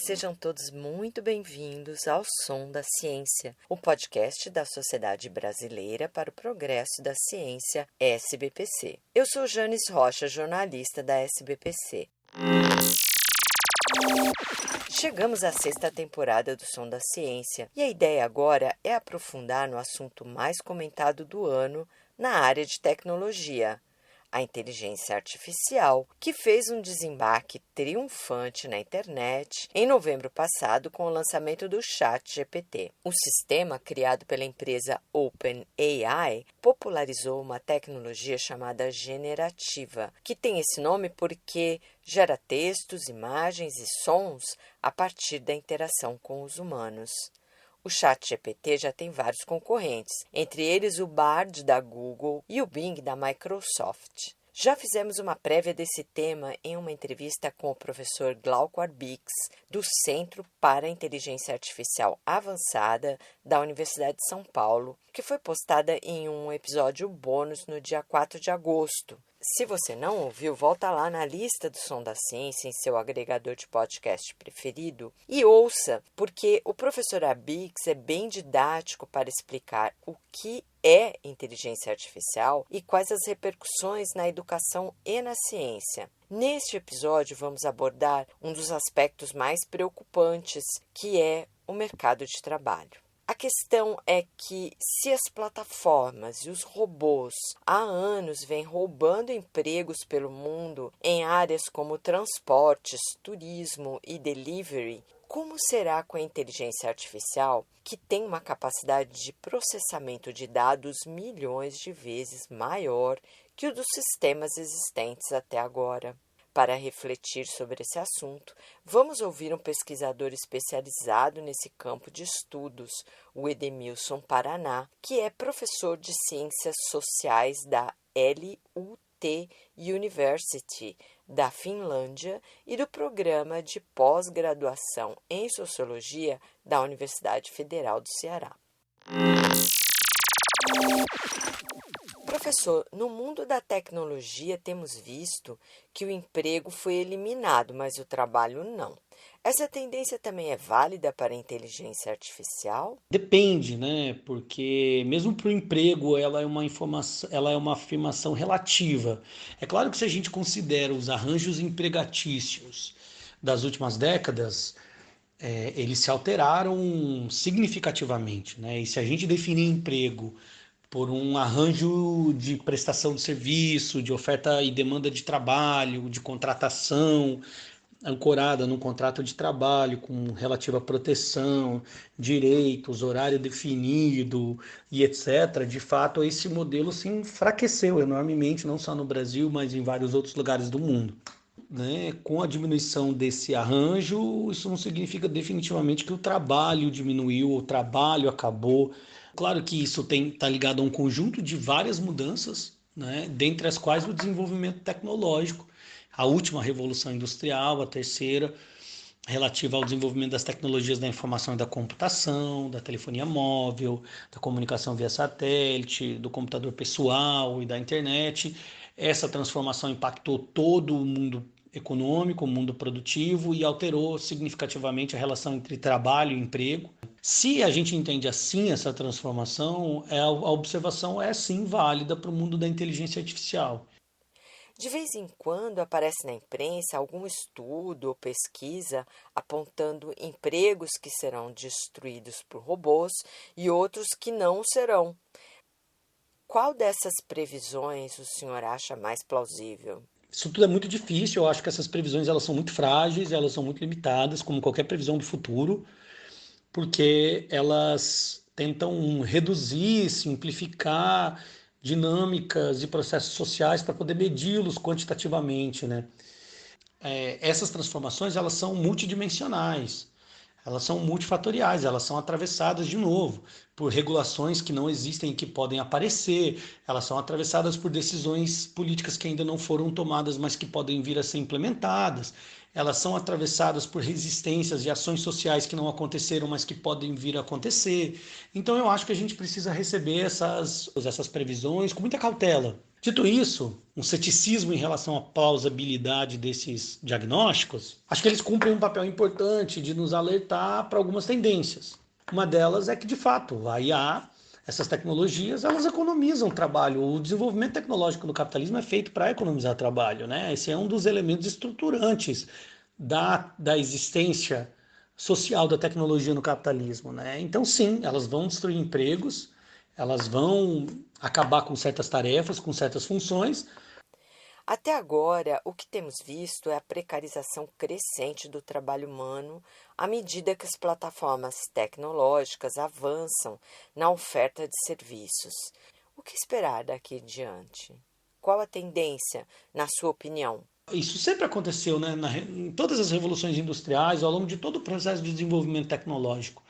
sejam todos muito bem-vindos ao Som da Ciência, o podcast da Sociedade Brasileira para o Progresso da Ciência, SBPC. Eu sou Janes Rocha, jornalista da SBPC. Chegamos à sexta temporada do Som da Ciência e a ideia agora é aprofundar no assunto mais comentado do ano na área de tecnologia, a inteligência artificial, que fez um desembarque triunfante na internet em novembro passado com o lançamento do ChatGPT. O sistema, criado pela empresa OpenAI, popularizou uma tecnologia chamada generativa, que tem esse nome porque gera textos, imagens e sons a partir da interação com os humanos. O ChatGPT já tem vários concorrentes, entre eles o Bard da Google e o Bing da Microsoft. Já fizemos uma prévia desse tema em uma entrevista com o professor Glauco Arbix, do Centro para a Inteligência Artificial Avançada da Universidade de São Paulo, que foi postada em um episódio bônus no dia 4 de agosto. Se você não ouviu, volta lá na lista do Som da Ciência em seu agregador de podcast preferido e ouça, porque o professor Arbix é bem didático para explicar o que é inteligência artificial e quais as repercussões na educação e na ciência. Neste episódio, vamos abordar um dos aspectos mais preocupantes, que é o mercado de trabalho. A questão é que, se as plataformas e os robôs há anos vêm roubando empregos pelo mundo em áreas como transportes, turismo e delivery, como será com a inteligência artificial, que tem uma capacidade de processamento de dados milhões de vezes maior que o dos sistemas existentes até agora? Para refletir sobre esse assunto, vamos ouvir um pesquisador especializado nesse campo de estudos, o Edemilson Paraná, que é professor de Ciências Sociais da LUT University, da Finlândia, e do Programa de Pós-Graduação em Sociologia da Universidade Federal do Ceará. Professor, no mundo da tecnologia temos visto que o emprego foi eliminado, mas o trabalho não. Essa tendência também é válida para a inteligência artificial? Depende, né? Porque mesmo para o emprego ela é uma afirmação relativa. É claro que se a gente considera os arranjos empregatícios das últimas décadas, eles se alteraram significativamente, né? E se a gente definir emprego por um arranjo de prestação de serviço, de oferta e demanda de trabalho, de contratação, ancorada num contrato de trabalho com relativa proteção, direitos, horário definido e etc., de fato esse modelo se enfraqueceu enormemente, não só no Brasil, mas em vários outros lugares do mundo. Né? Com a diminuição desse arranjo, isso não significa definitivamente que o trabalho diminuiu, o trabalho acabou. Claro que isso está ligado a um conjunto de várias mudanças, né? Dentre as quais o desenvolvimento tecnológico, a última revolução industrial, a terceira, relativa ao desenvolvimento das tecnologias da informação e da computação, da telefonia móvel, da comunicação via satélite, do computador pessoal e da internet. Essa transformação impactou todo o mundo econômico, o mundo produtivo e alterou significativamente a relação entre trabalho e emprego. Se a gente entende assim essa transformação, a observação é sim válida para o mundo da inteligência artificial. De vez em quando aparece na imprensa algum estudo ou pesquisa apontando empregos que serão destruídos por robôs e outros que não serão. Qual dessas previsões o senhor acha mais plausível? Isso tudo é muito difícil, eu acho que essas previsões elas são muito frágeis, elas são muito limitadas, como qualquer previsão do futuro, porque elas tentam reduzir, simplificar dinâmicas e processos sociais para poder medi-los quantitativamente, né? Essas transformações elas são multidimensionais, elas são multifatoriais, elas são atravessadas de novo por regulações que não existem e que podem aparecer, elas são atravessadas por decisões políticas que ainda não foram tomadas, mas que podem vir a ser implementadas, elas são atravessadas por resistências e ações sociais que não aconteceram, mas que podem vir a acontecer. Então eu acho que a gente precisa receber essas previsões com muita cautela. Dito isso, um ceticismo em relação à plausibilidade desses diagnósticos, acho que eles cumprem um papel importante de nos alertar para algumas tendências. Uma delas é que, de fato, a IA, essas tecnologias, elas economizam trabalho. O desenvolvimento tecnológico do capitalismo é feito para economizar trabalho, né? Esse é um dos elementos estruturantes da existência social da tecnologia no capitalismo, né? Então, sim, elas vão destruir empregos, elas vão acabar com certas tarefas, com certas funções. Até agora, o que temos visto é a precarização crescente do trabalho humano à medida que as plataformas tecnológicas avançam na oferta de serviços. O que esperar daqui em diante? Qual a tendência, na sua opinião? Isso sempre aconteceu, né, em todas as revoluções industriais, ao longo de todo o processo de desenvolvimento tecnológico.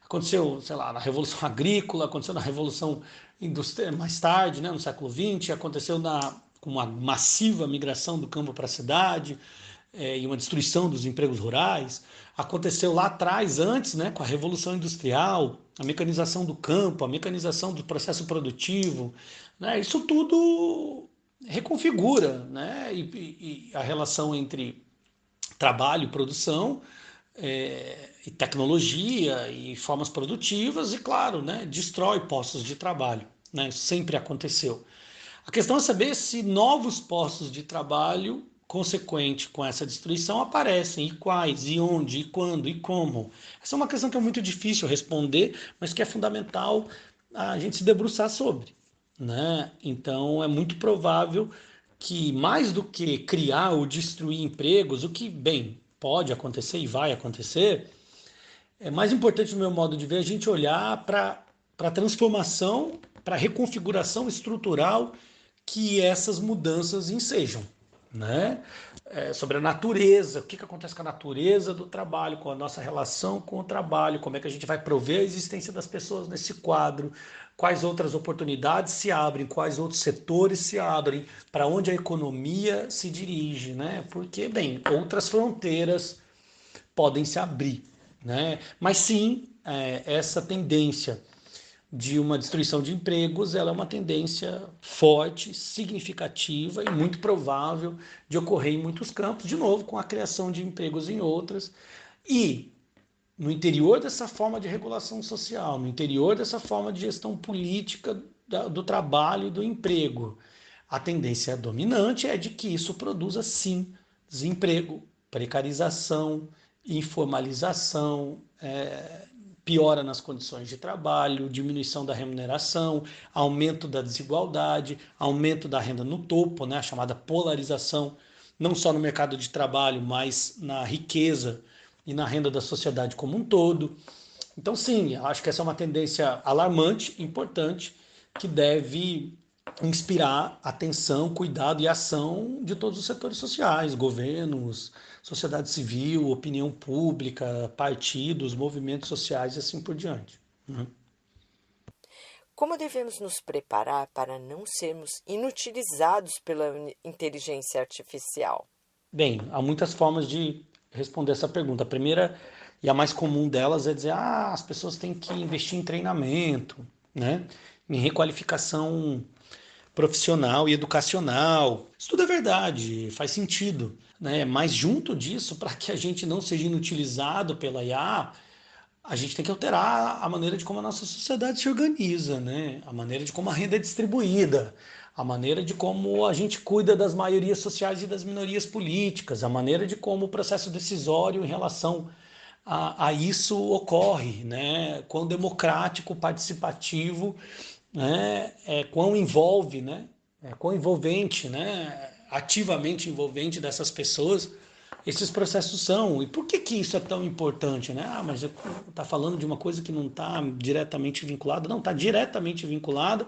Aconteceu, sei lá, na Revolução Agrícola, aconteceu na Revolução Industrial mais tarde, né, no século XX, aconteceu com uma massiva migração do campo para a cidade, e uma destruição dos empregos rurais. Aconteceu lá atrás, antes, né, com a Revolução Industrial, a mecanização do campo, a mecanização do processo produtivo. Né, isso tudo reconfigura, né, e a relação entre trabalho e produção, e tecnologia e formas produtivas e, claro, né, destrói postos de trabalho. Né, isso sempre aconteceu. A questão é saber se novos postos de trabalho consequente com essa destruição aparecem, e quais, e onde, e quando, e como. Essa é uma questão que é muito difícil responder, mas que é fundamental a gente se debruçar sobre. Né? Então é muito provável que, mais do que criar ou destruir empregos, o que, bem, pode acontecer e vai acontecer, é mais importante, no meu modo de ver, a gente olhar para a transformação, para a reconfiguração estrutural que essas mudanças ensejam. Né? Sobre a natureza, o que acontece com a natureza do trabalho, com a nossa relação com o trabalho, como é que a gente vai prover a existência das pessoas nesse quadro, quais outras oportunidades se abrem, quais outros setores se abrem, para onde a economia se dirige, né? Porque, bem, outras fronteiras podem se abrir. Né? Mas sim, essa tendência de uma destruição de empregos, ela é uma tendência forte, significativa e muito provável de ocorrer em muitos campos, de novo, com a criação de empregos em outras. E no interior dessa forma de regulação social, no interior dessa forma de gestão política do trabalho e do emprego, a tendência dominante é de que isso produza, sim, desemprego, precarização, informalização, piora nas condições de trabalho, diminuição da remuneração, aumento da desigualdade, aumento da renda no topo, né, a chamada polarização, não só no mercado de trabalho, mas na riqueza e na renda da sociedade como um todo. Então, sim, acho que essa é uma tendência alarmante, importante, que deve inspirar atenção, cuidado e ação de todos os setores sociais, governos, sociedade civil, opinião pública, partidos, movimentos sociais e assim por diante. Né? Como devemos nos preparar para não sermos inutilizados pela inteligência artificial? Bem, há muitas formas de responder essa pergunta. A primeira e a mais comum delas é dizer: as pessoas têm que investir em treinamento, né? Em requalificação profissional e educacional. Isso tudo é verdade, faz sentido. Né? Mas junto disso, para que a gente não seja inutilizado pela IA, a gente tem que alterar a maneira de como a nossa sociedade se organiza, né? A maneira de como a renda é distribuída, a maneira de como a gente cuida das maiorias sociais e das minorias políticas, a maneira de como o processo decisório em relação a isso ocorre, né? Quão democrático, participativo, né? Quão envolve, né? Quão envolvente, né? Ativamente envolvente dessas pessoas esses processos são. E por que que isso é tão importante, né? Mas está falando de uma coisa que não está diretamente vinculada. Não, está diretamente vinculada,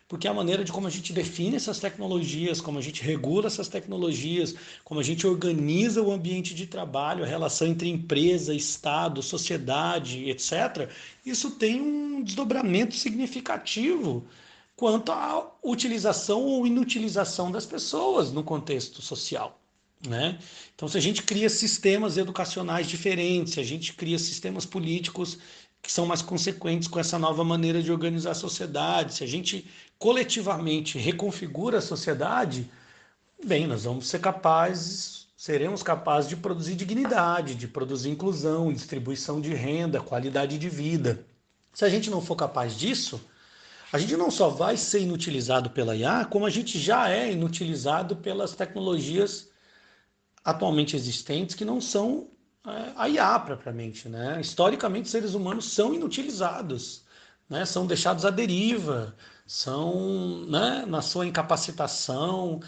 porque é a maneira de como a gente define essas tecnologias, como a gente regula essas tecnologias, como a gente organiza o ambiente de trabalho, a relação entre empresa, Estado, sociedade, etc. Isso tem um desdobramento significativo quanto à utilização ou inutilização das pessoas no contexto social. Né? Então, se a gente cria sistemas educacionais diferentes, se a gente cria sistemas políticos que são mais consequentes com essa nova maneira de organizar a sociedade. Se a gente coletivamente reconfigura a sociedade, bem, nós vamos ser capazes, seremos capazes de produzir dignidade, de produzir inclusão, distribuição de renda, qualidade de vida. Se a gente não for capaz disso, a gente não só vai ser inutilizado pela IA, como a gente já é inutilizado pelas tecnologias atualmente existentes que não são a IA propriamente, né? Historicamente, seres humanos são inutilizados, né? São deixados à deriva, são, né, na sua incapacitação,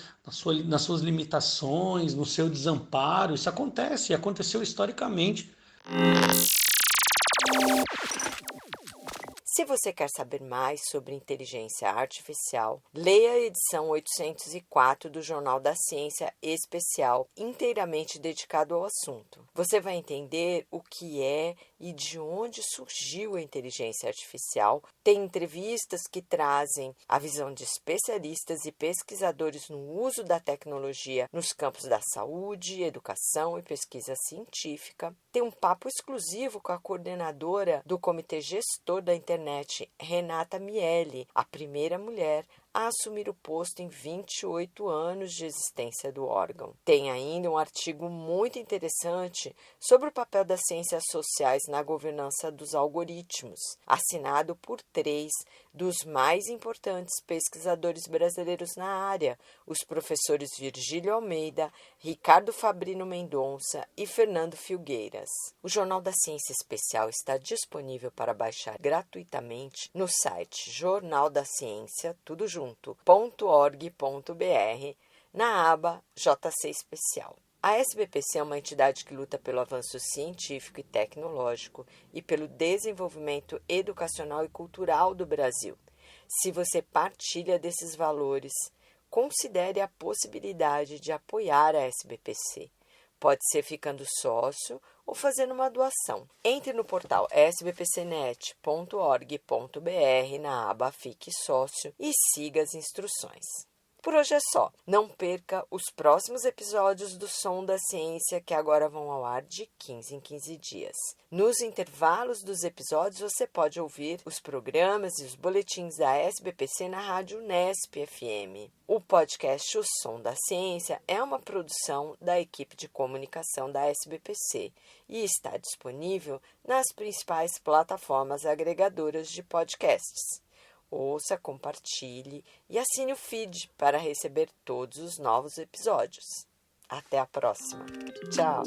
nas suas limitações, no seu desamparo. Isso acontece, e aconteceu historicamente. Se você quer saber mais sobre inteligência artificial, leia a edição 804 do Jornal da Ciência Especial, inteiramente dedicado ao assunto. Você vai entender o que é e de onde surgiu a inteligência artificial. Tem entrevistas que trazem a visão de especialistas e pesquisadores no uso da tecnologia nos campos da saúde, educação e pesquisa científica. Tem um papo exclusivo com a coordenadora do Comitê Gestor da Internet, Renata Miele, a primeira mulher a assumir o posto em 28 anos de existência do órgão. Tem ainda um artigo muito interessante sobre o papel das ciências sociais na governança dos algoritmos, assinado por 3 dos mais importantes pesquisadores brasileiros na área, os professores Virgílio Almeida, Ricardo Fabrino Mendonça e Fernando Filgueiras. O Jornal da Ciência Especial está disponível para baixar gratuitamente no site Jornal da Ciência, tudo junto, .org.br, na aba JC Especial. A SBPC é uma entidade que luta pelo avanço científico e tecnológico e pelo desenvolvimento educacional e cultural do Brasil. Se você partilha desses valores, considere a possibilidade de apoiar a SBPC. Pode ser ficando sócio ou fazendo uma doação. Entre no portal sbpcnet.org.br na aba Fique Sócio e siga as instruções. Por hoje é só. Não perca os próximos episódios do Som da Ciência, que agora vão ao ar de 15 em 15 dias. Nos intervalos dos episódios, você pode ouvir os programas e os boletins da SBPC na Rádio Unesp FM. O podcast O Som da Ciência é uma produção da equipe de comunicação da SBPC e está disponível nas principais plataformas agregadoras de podcasts. Ouça, compartilhe e assine o feed para receber todos os novos episódios. Até a próxima. Tchau!